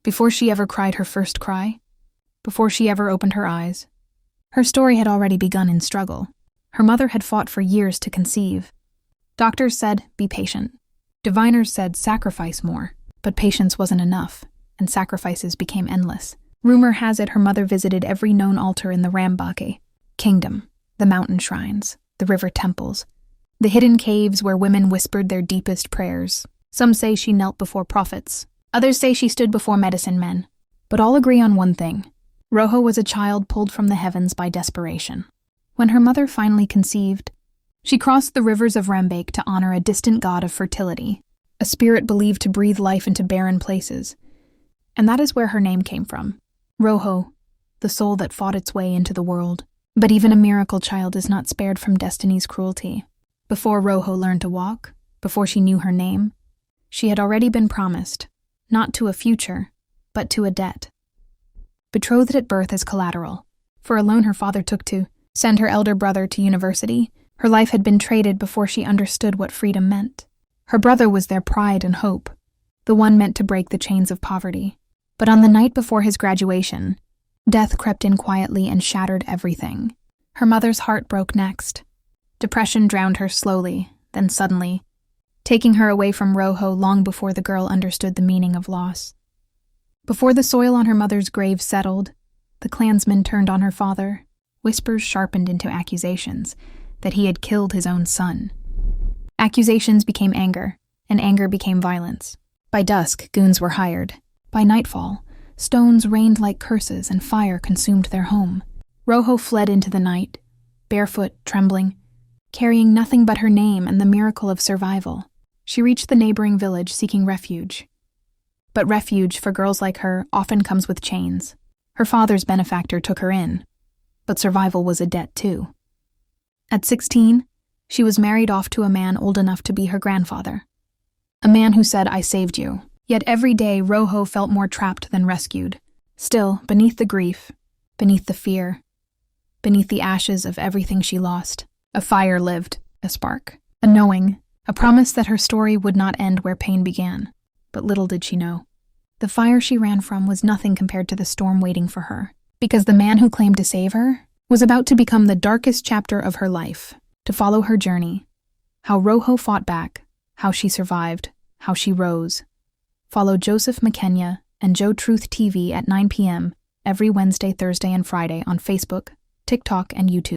Before she ever cried her first cry, before she ever opened her eyes, her story had already begun in struggle. Her mother had fought for years to conceive. Doctors said, be patient. Diviners said, sacrifice more. But patience wasn't enough, and sacrifices became endless. Rumor has it her mother visited every known altar in the Rambake kingdom, the mountain shrines, the river temples, the hidden caves where women whispered their deepest prayers. Some say she knelt before prophets. Others say she stood before medicine men. But all agree on one thing. Rojo was a child pulled from the heavens by desperation. When her mother finally conceived, she crossed the rivers of Rambake to honor a distant god of fertility, a spirit believed to breathe life into barren places. And that is where her name came from. Rojo, the soul that fought its way into the world. But even a miracle child is not spared from destiny's cruelty. Before Rojo learned to walk, before she knew her name, she had already been promised, not to a future, but to a debt. Betrothed at birth as collateral, for a loan her father took to send her elder brother to university, her life had been traded before she understood what freedom meant. Her brother was their pride and hope, the one meant to break the chains of poverty. But on the night before his graduation, death crept in quietly and shattered everything. Her mother's heart broke next. Depression drowned her slowly, then suddenly, taking her away from Rojo long before the girl understood the meaning of loss. Before the soil on her mother's grave settled, the clansmen turned on her father, whispers sharpened into accusations that he had killed his own son. Accusations became anger, and anger became violence. By dusk, goons were hired. By nightfall, stones rained like curses and fire consumed their home. Rojo fled into the night, barefoot, trembling, carrying nothing but her name and the miracle of survival. She reached the neighboring village seeking refuge. But refuge for girls like her often comes with chains. Her father's benefactor took her in, but survival was a debt too. At 16, she was married off to a man old enough to be her grandfather. A man who said, "I saved you." Yet every day Rojo felt more trapped than rescued. Still, beneath the grief, beneath the fear, beneath the ashes of everything she lost, a fire lived, a spark, a knowing, a promise that her story would not end where pain began. But little did she know. The fire she ran from was nothing compared to the storm waiting for her, because the man who claimed to save her was about to become the darkest chapter of her life. To follow her journey, how Rojo fought back, how she survived, how she rose. Follow Joseph McKenya and Joe Truth TV at 9 p.m. every Wednesday, Thursday, and Friday on Facebook, TikTok, and YouTube.